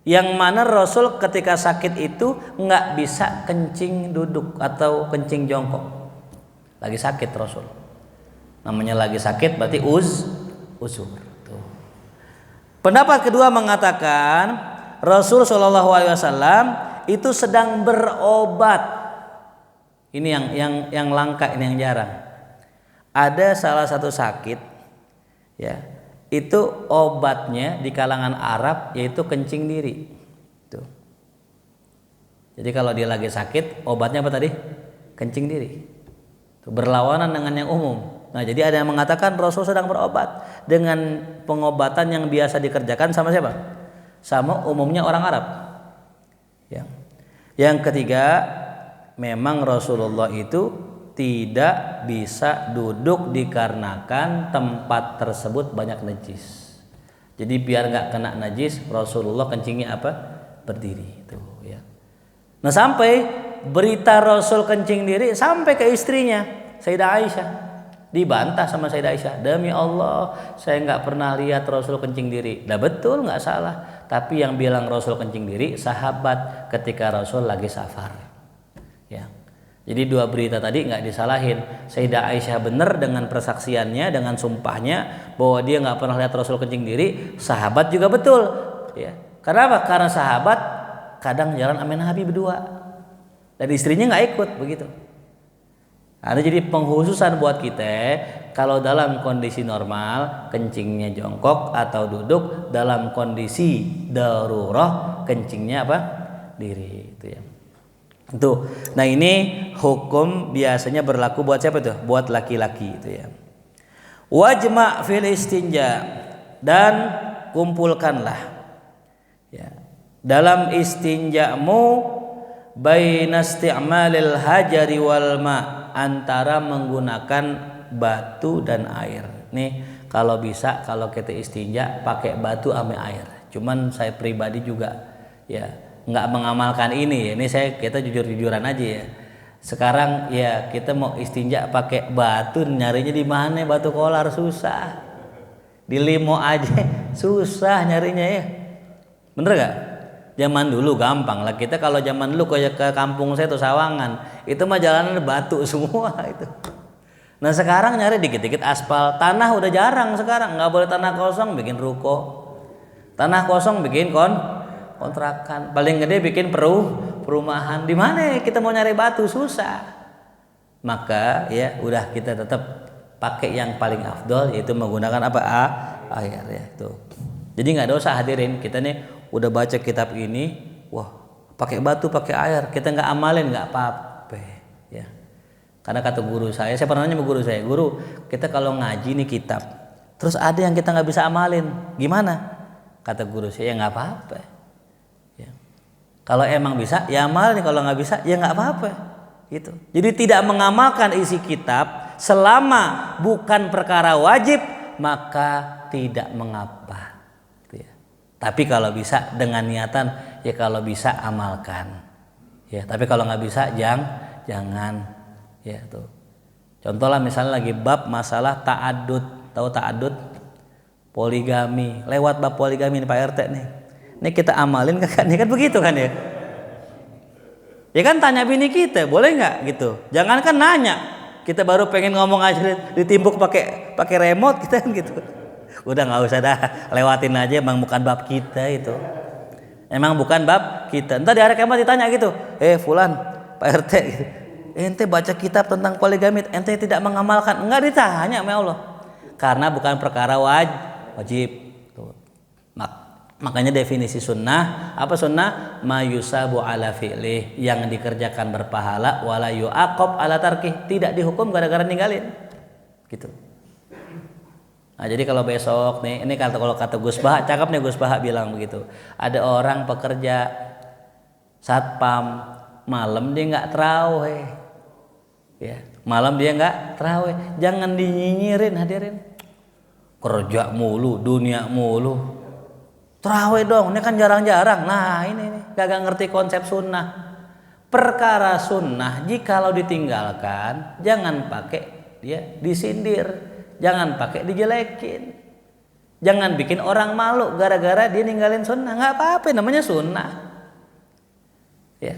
Yang mana Rasul ketika sakit itu nggak bisa kencing duduk atau kencing jongkok. Lagi sakit Rasul. Namanya lagi sakit berarti uzur. Tuh. Pendapat kedua mengatakan Rasul Shallallahu Alaihi Wasallam itu sedang berobat. Ini yang langka, ini yang jarang. Ada salah satu sakit, ya, itu obatnya di kalangan Arab yaitu kencing diri. Tuh. Jadi kalau dia lagi sakit, obatnya apa tadi? Kencing diri. Tuh, berlawanan dengan yang umum. Nah, jadi ada yang mengatakan Rasul sedang berobat dengan pengobatan yang biasa dikerjakan sama siapa? Sama umumnya orang Arab. Ya. Yang ketiga, memang Rasulullah itu tidak bisa duduk dikarenakan tempat tersebut banyak najis. Jadi biar nggak kena najis, Rasulullah kencingnya apa? Berdiri. Tuh, ya. Nah, sampai berita Rasul kencing diri sampai ke istrinya Sayyidah Aisyah. Dibantah sama Sayyidah Aisyah, demi Allah saya nggak pernah lihat Rasul kencing diri. Nah betul, nggak salah. Tapi yang bilang Rasul kencing diri sahabat ketika Rasul lagi safar. Ya. Jadi dua berita tadi nggak disalahin. Sayyidah Aisyah benar dengan persaksiannya, dengan sumpahnya bahwa dia nggak pernah lihat Rasul kencing diri. Sahabat juga betul. Ya. Karena apa? Karena sahabat kadang jalan sama Nabi berdua dan istrinya nggak ikut begitu. Ada jadi penghususan buat kita kalau dalam kondisi normal kencingnya jongkok atau duduk, dalam kondisi darurah kencingnya apa? Diri itu ya. Itu. Nah, ini hukum biasanya berlaku buat siapa tuh? Buat laki-laki itu ya. Wajma' fil istinja, dan kumpulkanlah ya. Dalam istinjamu baina isti'malil hajari wal ma', antara menggunakan batu dan air. Nih kalau bisa kalau kita istinja pakai batu sama air. Cuman saya pribadi juga ya nggak mengamalkan ini. Ini kita jujur-jujuran aja ya. Sekarang ya kita mau istinja pakai batu, nyarinya di mana? Batu kolar susah. Di limo aja susah nyarinya ya. Bener gak? Zaman dulu gampang lah, kita kalau zaman dulu kayak ke kampung saya tuh Sawangan, itu mah jalanan batu semua itu. Nah sekarang nyari dikit-dikit aspal, tanah udah jarang sekarang, nggak boleh tanah kosong bikin ruko, tanah kosong bikin kontrakan, paling gede bikin perumahan. Di mana kita mau nyari batu susah. Maka ya udah kita tetap pakai yang paling afdol yaitu menggunakan apa? Air ya itu. Jadi nggak dosa hadirin, kita nih udah baca kitab ini, wah pakai batu pakai air, kita nggak amalin nggak apa-apa ya. Karena kata guru saya pernah nanya sama guru saya, guru kita kalau ngaji nih kitab, terus ada yang kita nggak bisa amalin, gimana? Kata guru saya, ya nggak apa-apa. Ya. Kalau emang bisa, ya amalin. Kalau nggak bisa, ya nggak apa-apa. Gitu. Jadi tidak mengamalkan isi kitab selama bukan perkara wajib, maka tidak mengapa. Tapi kalau bisa dengan niatan ya kalau bisa amalkan ya, tapi kalau nggak bisa jangan ya tuh. Contoh lah misalnya lagi bab masalah ta'adud, tahu ta'adud? Poligami, lewat bab poligami nih Pak RT nih. Ini kita amalin kan begitu kan ya? Ya kan tanya bini kita, boleh nggak gitu? Jangan kan nanya, kita baru pengen ngomong aja ditimbuk pakai remote kita kan gitu. Udah nggak usah dah, lewatin aja, emang bukan bab kita itu. Emang bukan bab kita. Entar di hari kiamat ditanya gitu, fulan, Pak RT gitu. Ente baca kitab tentang poligami, ente tidak mengamalkan. Enggak ditanya sama Allah. Karena bukan perkara wajib. Tuh. Makanya definisi sunnah, apa sunnah? Ma yusabu ala fi'lih, yang dikerjakan berpahala, wala yu'aqab ala tarkih, tidak dihukum gara-gara ninggalin. Gitu. Nah, jadi kalau besok nih, ini kalau kata Gus Baha, cakep nih Gus Baha bilang begitu. Ada orang pekerja satpam, malam dia nggak tarawih, ya malam dia nggak tarawih, jangan dinyinyirin hadirin. Kerja mulu, dunia mulu, tarawih dong, ini kan jarang-jarang. Nah ini gak ngerti konsep sunnah. Perkara sunnah jikalau ditinggalkan, jangan pakai dia disindir. Jangan pakai dijelekin. Jangan bikin orang malu gara-gara dia ninggalin sunnah. Nggak apa-apa, namanya sunnah. Ya.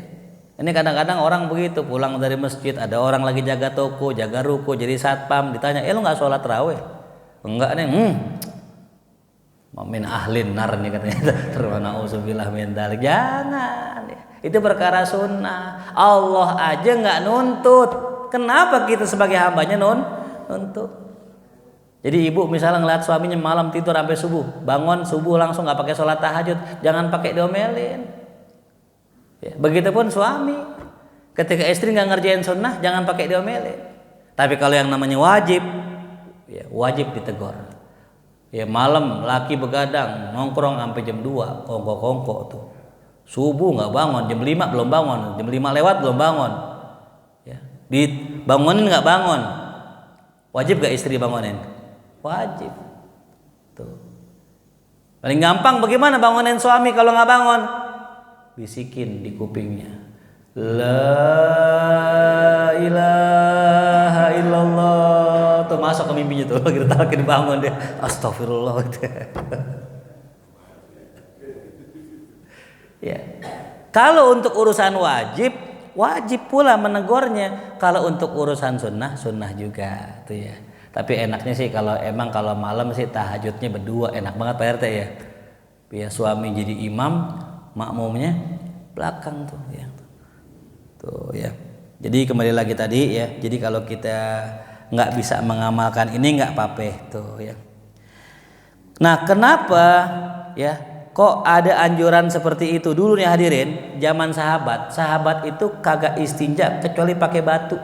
Ini kadang-kadang orang begitu, pulang dari masjid, ada orang lagi jaga toko, jaga ruko, jadi satpam, ditanya, lu nggak sholat tarawih? Enggak nih, min ahlin nar nih katanya. Termanauzubillah min dzalik. Jangan, itu perkara sunnah. Allah aja nggak nuntut, kenapa kita sebagai hambanya nuntut? Jadi ibu misalnya ngeliat suaminya malam tidur sampai subuh, bangun subuh langsung nggak pakai sholat tahajud, jangan pakai diomelin. Ya, begitupun suami, ketika istri nggak ngerjain sunnah, jangan pakai diomelin. Tapi kalau yang namanya wajib, ya wajib ditegur. Ya malam laki begadang nongkrong sampai jam 2, kongko tuh. Subuh nggak bangun, jam 5 belum bangun, jam 5 lewat belum bangun. Ya, dibangunin nggak bangun. Wajib gak istri bangunin? Wajib. Tuh. Paling gampang bagaimana bangunin suami kalau nggak bangun? Bisikin di kupingnya, la ilaha illallah. Tuh masuk ke mimpinya tuh, kita takin bangun dia, astagfirullah. Ya. Kalau untuk urusan wajib pula menegurnya. Kalau untuk urusan sunnah juga tuh ya. Tapi enaknya sih kalau malam sih tahajudnya berdua, enak banget Pak RT ya. Biar suami jadi imam, makmumnya belakang tuh ya. Tuh ya. Jadi kembali lagi tadi ya. Jadi kalau kita nggak bisa mengamalkan ini nggak apa-apa tuh ya. Nah kenapa ya kok ada anjuran seperti itu dulu nih hadirin? Zaman sahabat itu kagak istinja kecuali pakai batu.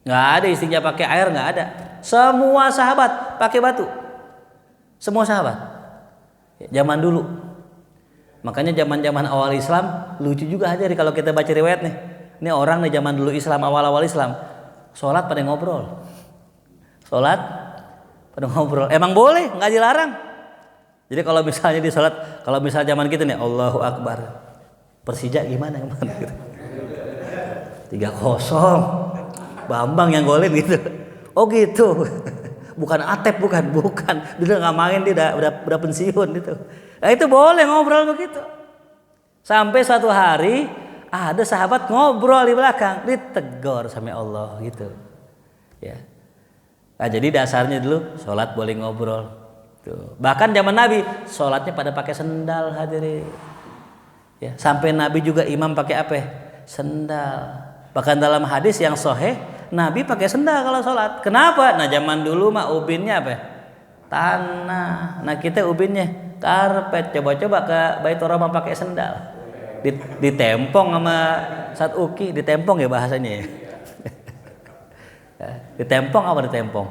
Nggak ada istinja pakai air, nggak ada. Semua sahabat pakai batu. Semua sahabat. Ya, zaman dulu. Makanya zaman awal Islam lucu juga aja nih kalau kita baca riwayat nih. Ini orang nih zaman dulu Islam, awal Islam, sholat pada ngobrol. Sholat pada ngobrol. Emang boleh, nggak dilarang. Jadi kalau misalnya di sholat, kalau misalnya zaman kita nih Allahu Akbar, Persija gimana gitu. 3-0, Bambang yang golin gitu. Oh gitu. Bukan Atep, bukan. Dia nggak main, dia udah pensiun gitu. Nah itu boleh ngobrol begitu. Sampai suatu hari ada sahabat ngobrol di belakang, ditegur sama Allah gitu. Ya. Nah, jadi dasarnya dulu sholat boleh ngobrol. Tuh. Bahkan zaman Nabi sholatnya pada pakai sendal hadirin. Ya. Sampai Nabi juga imam pakai apa? Sendal. Bahkan dalam hadis yang sahih Nabi pakai sendal kalau sholat. Kenapa? Nah zaman dulu mah ubinnya apa? Tanah. Nah kita ubinnya karpet. Coba-coba ke Baitur Rahman pakai sendal. Ditempong sama Sat Uki, ditempong ya bahasanya ya. Ditempong apa ditempong?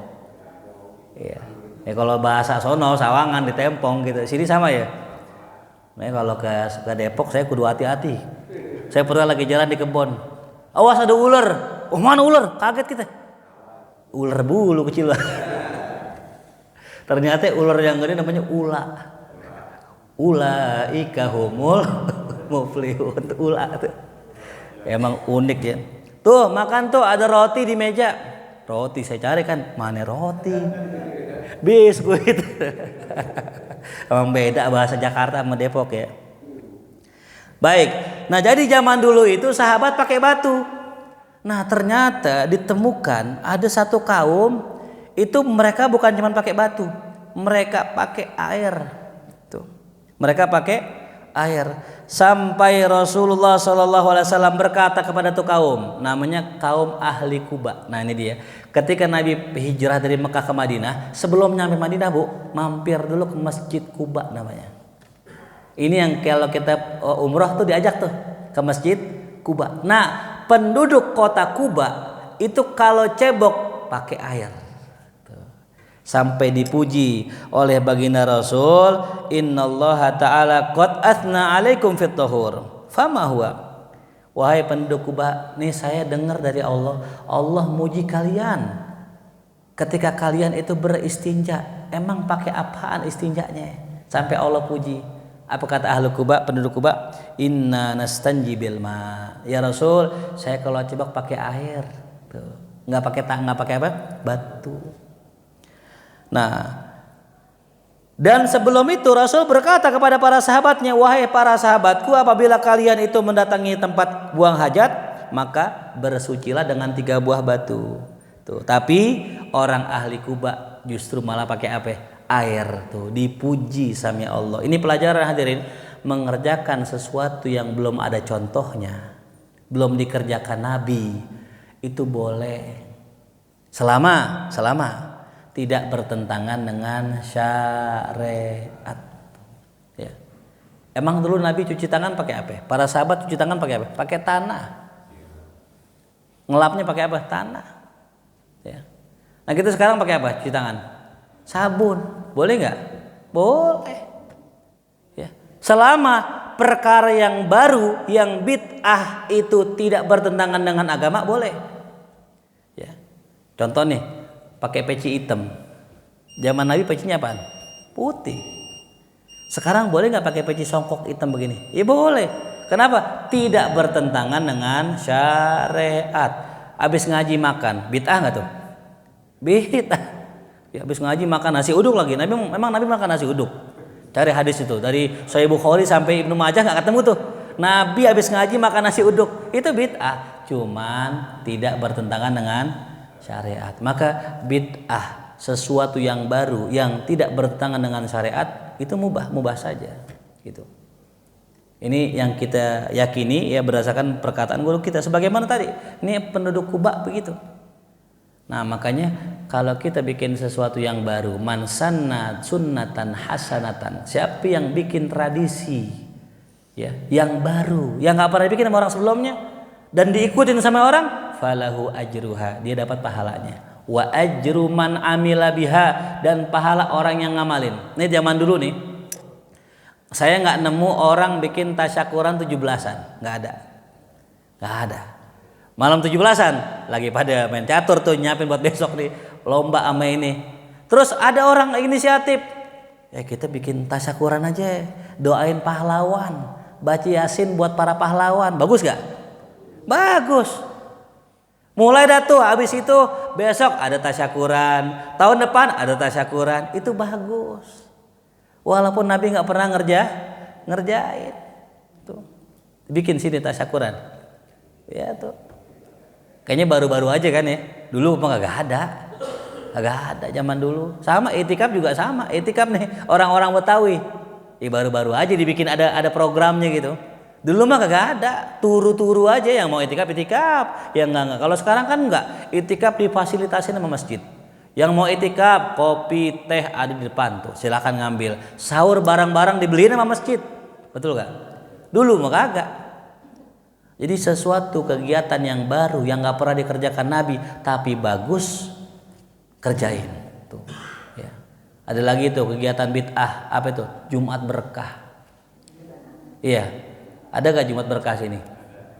Iya. Ya kalau bahasa sono Sawangan ditempong gitu. Sini sama ya. Nah kalau ke Depok saya kudu hati-hati. Saya pernah lagi jalan di kebun. Awas ada ular. Oh mana ular? Kaget kita. Ular bulu kecil lah. Ternyata ular yang gede namanya ula. Ulaika humul muflihun. Ula tuh. Emang unik ya. Tuh makan tuh ada roti di meja. Roti saya cari kan mana roti? Biskuit. Emang beda bahasa Jakarta sama Depok ya. Baik. Nah jadi zaman dulu itu sahabat pakai batu. Nah ternyata ditemukan ada satu kaum itu mereka bukan cuma pakai batu, mereka pakai air. Tuh. Mereka pakai air. Sampai Rasulullah SAW berkata kepada tuh kaum, namanya kaum ahli Kuba. Nah ini dia. Ketika Nabi hijrah dari Mekah ke Madinah, sebelum nyampe Madinah mampir dulu ke Masjid Kuba namanya. Ini yang kalau kita umrah tuh diajak tuh ke Masjid Kuba. Nah penduduk kota Kuba itu kalau cebok pakai air. Sampai dipuji oleh baginda Rasul, innallaha ta'ala qad athna alaikum fit tahur fama huwa. Wahai penduduk Kuba, nih saya dengar dari Allah muji kalian ketika kalian itu beristinja. Emang pakai apaan istinjanya? Sampai Allah puji. Apa kata ahli Kuba, penduduk Kuba? Inna nastanji bil ma. Ya Rasul, saya kalau cebok pakai air. Tuh. Enggak pakai apa? Batu. Nah, Dan sebelum itu Rasul berkata kepada para sahabatnya, wahai para sahabatku, apabila kalian itu mendatangi tempat buang hajat, maka bersucilah dengan 3 buah batu. Tuh, tapi orang ahli Kuba justru malah pakai apa? Air. Tuh, dipuji sama Allah. Ini pelajaran hadirin, mengerjakan sesuatu yang belum ada contohnya, belum dikerjakan Nabi, itu boleh. Selama tidak bertentangan dengan syariat. Ya. Emang dulu Nabi cuci tangan pakai apa? Para sahabat cuci tangan pakai apa? Pakai tanah. Ngelapnya pakai apa? Tanah. Ya. Nah kita sekarang pakai apa? Cuci tangan. Sabun. Boleh nggak? Boleh. Ya. Selama perkara yang baru, yang bid'ah itu tidak bertentangan dengan agama, boleh. Ya. Contoh nih, pakai peci hitam. Zaman Nabi pecinya apaan? Putih. Sekarang boleh nggak pakai peci songkok hitam begini? Ya boleh. Kenapa? Tidak bertentangan dengan syariat. Habis ngaji makan, bid'ah nggak tuh? Bid'ah. Ya, habis ngaji makan nasi uduk lagi. Memang Nabi makan nasi uduk. Cari hadis itu dari Sahih Bukhari sampai Ibnu Majah nggak ketemu tuh. Nabi habis ngaji makan nasi uduk. Itu bid'ah. Cuman tidak bertentangan dengan syariat. Maka bid'ah, sesuatu yang baru yang tidak bertentangan dengan syariat, itu mubah saja gitu. Ini yang kita yakini ya berdasarkan perkataan guru kita. Sebagaimana tadi, ini penduduk Kuba begitu. Nah makanya kalau kita bikin sesuatu yang baru, man sanna sunnatan hasanatan, siapa yang bikin tradisi ya yang baru, yang nggak pernah bikin sama orang sebelumnya dan diikutin sama orang, falahu ajruha, dia dapat pahalanya. Wa ajru man amila biha, dan pahala orang yang ngamalin. Ini zaman dulu nih, saya nggak nemu orang bikin tasyakuran 17-an, nggak ada. Malam 17-an lagi pada main catur tuh, nyiapin buat besok nih lomba ama ini. Terus ada orang inisiatif, ya kita bikin tasyakuran aja, doain pahlawan, baca yasin buat para pahlawan. Bagus gak? Bagus. Mulai dah tuh, habis itu besok ada tasyakuran, tahun depan ada tasyakuran, itu bagus. Walaupun Nabi nggak pernah ngerjain, tuh bikin sini tasyakuran, ya tuh. Kayaknya baru-baru aja kan ya. Dulu mah kagak ada zaman dulu. Sama itikaf juga sama. Itikaf nih orang-orang Betawi. Ya baru-baru aja dibikin ada programnya gitu. Dulu mah kagak ada. Turu-turu aja, yang mau itikaf, yang enggak. Kalau sekarang kan enggak. Itikaf difasilitasi sama masjid. Yang mau itikaf, kopi, teh ada di depan tuh. Silakan ngambil. Sahur barang-barang dibeliin sama masjid. Betul enggak? Dulu mah kagak. Jadi sesuatu kegiatan yang baru yang nggak pernah dikerjakan Nabi tapi bagus, kerjain tuh. Ya. Ada lagi tuh kegiatan bid'ah, apa itu? Jumat berkah. Iya, ada nggak Jumat berkah sini?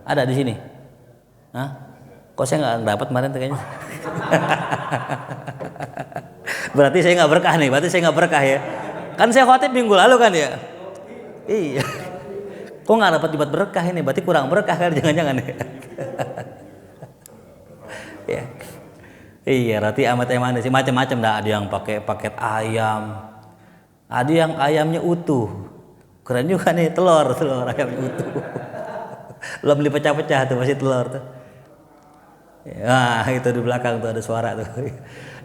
Ada di sini? Hah? Kok saya nggak dapat kemarin tuh kayaknya? Berarti saya nggak berkah nih. Berarti saya nggak berkah ya. Kan saya khotib minggu lalu kan ya. Iya. Kok nggak dapat Jumat berkah ini? Berarti kurang berkah kan? Jangan-jangan ya. Ya. Iya, berarti amat yang mana sih? Macam-macam dah. Ada yang pakai paket ayam, ada yang ayamnya utuh. Keren juga nih, telur ayamnya utuh. Belum dipecah-pecah tuh, masih telur tuh. Nah, itu di belakang tuh ada suara tuh.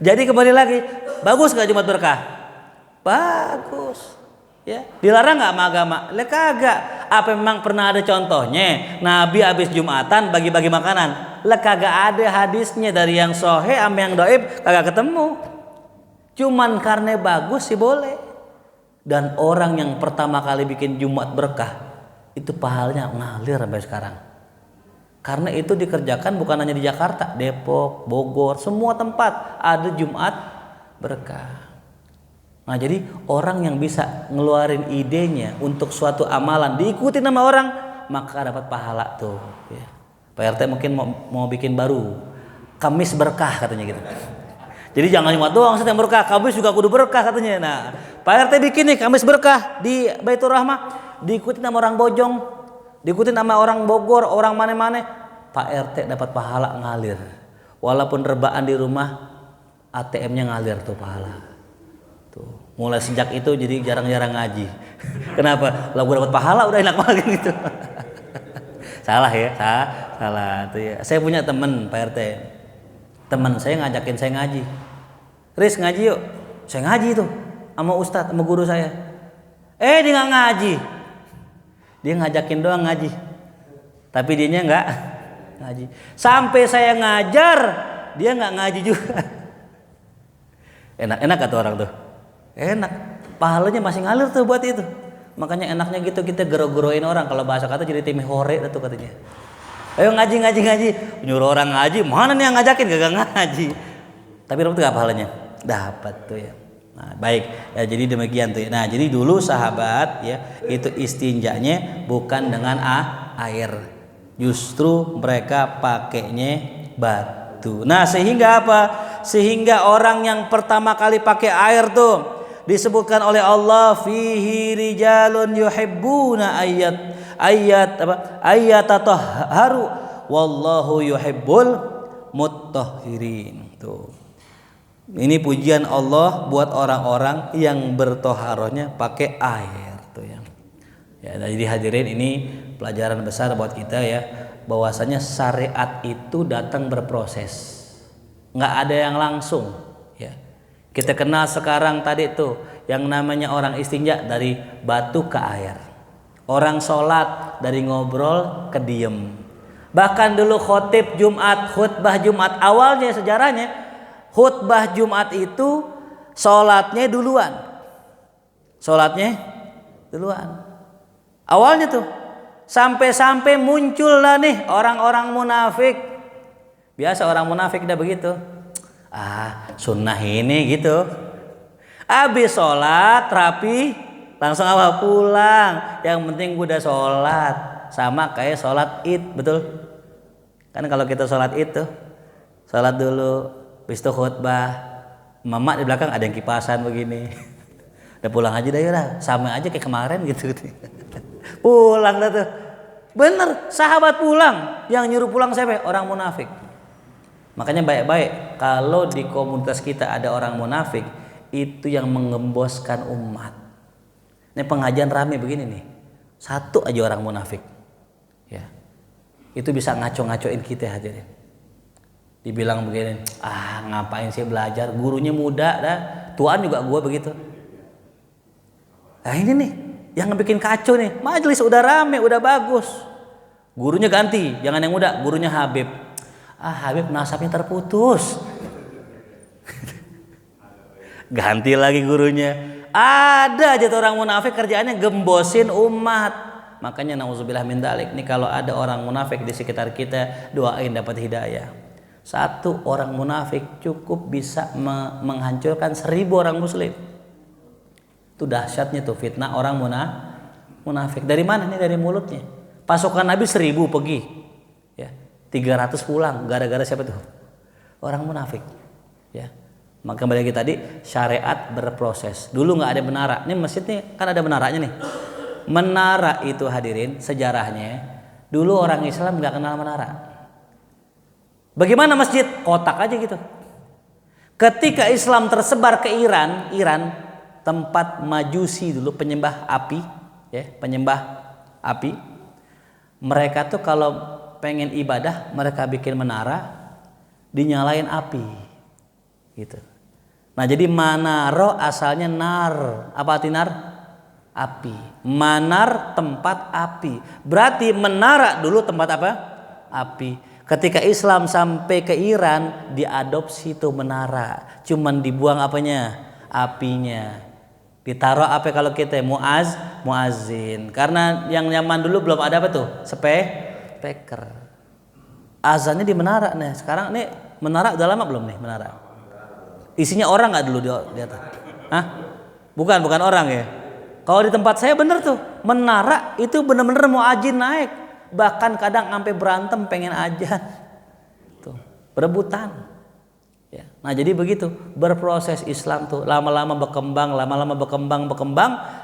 Jadi kembali lagi, bagus nggak Jumat berkah? Bagus. Ya, dilarang nggak sama agama? Lah kagak. Apa memang pernah ada contohnya? Nabi habis Jumatan bagi-bagi makanan. Lah kagak ada hadisnya dari yang sahih sama yang dhaif, kagak ketemu. Cuman karena bagus sih boleh. Dan orang yang pertama kali bikin Jumat berkah itu pahalanya ngalir sampai sekarang. Karena itu dikerjakan bukan hanya di Jakarta, Depok, Bogor, semua tempat ada Jumat berkah. Nah jadi orang yang bisa ngeluarin idenya untuk suatu amalan diikuti sama orang, maka dapat pahala tuh. Ya. Pak RT mungkin mau bikin baru, Kamis berkah katanya gitu. Jadi jangan Jumat doang yang berkah, Kamis juga kudu berkah katanya. Nah Pak RT bikin nih Kamis berkah di Baitur Rahmah, diikuti sama orang Bojong, diikuti sama orang Bogor, orang mana-mana. Pak RT dapat pahala ngalir. Walaupun rebaan di rumah, ATM-nya ngalir tuh pahala. Tuh. Mulai sejak itu jadi jarang-jarang ngaji. Kenapa? Lah gue dapat pahala udah enak banget gitu. Salah ya, salah tuh ya. Saya punya teman Pak RT. Teman saya ngajakin saya ngaji. Riz ngaji yuk. Saya ngaji tuh sama ustadz, sama guru saya. Dia nggak ngaji. Dia ngajakin doang ngaji. Tapi dianya nggak ngaji. Sampai saya ngajar, dia nggak ngaji juga. Enak kata orang tuh. Enak. Pahalanya masih ngalir tuh buat itu. Makanya enaknya gitu kita gero-geroin orang. Kalau bahasa kata jadi tim hore tuh katanya. Ayo ngaji. Nyuruh orang ngaji, mana nih yang ngajakin gak ngaji. Tapi dapat gak pahalanya? Dapat tuh ya. Nah, baik ya, jadi demikian tuh ya. Nah, jadi dulu sahabat ya, itu istinjanya bukan dengan air. Justru mereka pakainya batu. Nah, sehingga apa? Sehingga orang yang pertama kali pakai air tuh disebutkan oleh Allah fihi rijalun yuhibbuna ayyatatahharu wallahu yuhibbul mutahhirin. Tuh. Ini pujian Allah buat orang-orang yang bertoharohnya pakai air tuh ya. Ya, jadi hadirin ini pelajaran besar buat kita ya, bahwasanya syariat itu datang berproses. Nggak ada yang langsung ya. Kita kenal sekarang tadi tuh yang namanya orang istinja dari batu ke air. Orang sholat dari ngobrol ke diem. Bahkan dulu khotib Jumat, khutbah Jumat awalnya sejarahnya khutbah Jumat itu sholatnya duluan. Awalnya tuh sampai muncullah nih orang-orang munafik. Biasa orang munafik udah begitu. Sunnah ini gitu. Habis sholat rapi langsung pulang. Yang penting gue udah sholat. Sama kayak sholat id, betul? Kan kalau kita sholat id tuh sholat dulu, habis itu khutbah. Mama di belakang ada yang kipasan begini. Udah pulang aja dah, sama aja kayak kemarin gitu. Pulang dah tuh. Bener, sahabat pulang. Yang nyuruh pulang siapa? Orang munafik. Makanya baik-baik kalau di komunitas kita ada orang munafik, itu yang mengemboskan umat. Ini pengajian rame begini nih, satu aja orang munafik, ya, itu bisa ngaco-ngacoin kita hadirin. Dibilang begini, ngapain sih belajar? Gurunya muda dah, tuan juga gua begitu. Nah ini nih, yang bikin kacau nih, majelis udah rame, udah bagus, gurunya ganti, jangan yang muda, gurunya Habib. Habib nasabnya terputus. Ganti lagi gurunya. Ada aja tuh orang munafik kerjaannya gembosin umat. Makanya nauzubillah min dzalik. Nih kalau ada orang munafik di sekitar kita, doain dapat hidayah. Satu orang munafik cukup bisa menghancurkan 1000 orang muslim. Itu dahsyatnya tuh fitnah orang munafik. Dari mana nih? Dari mulutnya. Pasukan Nabi 1000 pergi. Ya. 300 pulang gara-gara siapa tuh? Orang munafik. Ya. Maka kembali lagi tadi syariat berproses. Dulu nggak ada menara. Ini masjid nih kan ada menaranya nih. Menara itu hadirin sejarahnya dulu orang Islam nggak kenal menara. Bagaimana masjid? Kotak aja gitu. Ketika Islam tersebar ke Iran tempat Majusi dulu penyembah api, ya penyembah api. Mereka tuh kalau pengen ibadah mereka bikin menara, dinyalain api gitu. Nah jadi manaro asalnya nar. Apa arti nar? Api. Manar tempat api. Berarti menara dulu tempat apa? Api. Ketika Islam sampai ke Iran diadopsi tuh menara. Cuman dibuang apanya? Apinya. Ditaruh apa kalau kita muazzin. Karena yang nyaman dulu belum ada apa tuh? Speaker. Azannya di menara nih. Sekarang nih menara udah lama belum nih menara? Isinya orang nggak dulu di atas? Bukan orang ya. Kalau di tempat saya bener tuh menara itu bener-bener mau azan naik. Bahkan kadang sampai berantem pengen azan. Tuh berebutan. Ya. Nah jadi begitu berproses Islam tuh lama-lama berkembang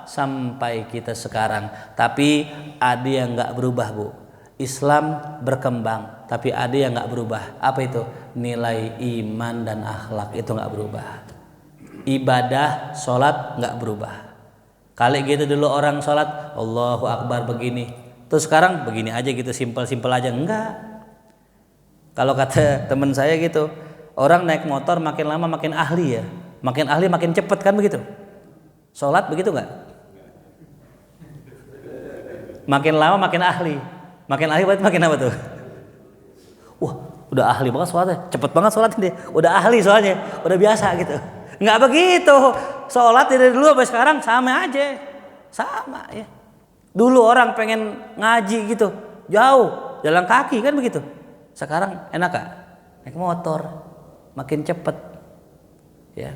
sampai kita sekarang. Tapi ada yang nggak berubah bu. Islam berkembang, tapi ada yang nggak berubah. Apa itu? Nilai iman dan akhlak itu nggak berubah. ibadah sholat nggak berubah. Kali gitu dulu orang sholat Allahu Akbar begini, terus sekarang begini aja gitu, simpel aja. Enggak. Kalau kata teman saya gitu, orang naik motor makin lama makin ahli ya, makin ahli makin cepet kan begitu. Sholat begitu nggak? Makin lama makin ahli berarti makin apa tuh? Wah, udah ahli banget sholatnya, cepet banget sholatnya, udah ahli soalnya, udah biasa gitu. Nggak begitu, sholat dari dulu sampai sekarang sama aja, sama ya. Dulu orang pengen ngaji gitu, jauh, jalan kaki kan begitu. Sekarang enak gak? Naik motor, makin cepet, ya.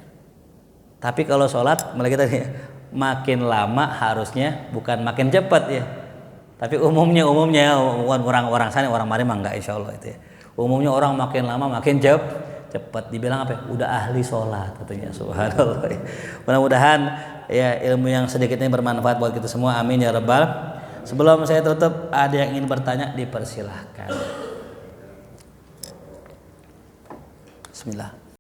Tapi kalau sholat, mulai kita nih, makin lama harusnya bukan makin cepet ya. Tapi umumnya orang sana, orang mari mah enggak, insya Allah itu ya. Umumnya orang makin lama makin cepat. Dibilang apa? Udah ahli sholat katanya. Subhanallah. Mudah-mudahan ya ilmu yang sedikit ini bermanfaat buat kita semua. Amin ya rabbal. Sebelum saya tutup, ada yang ingin bertanya, dipersilahkan. Bismillah.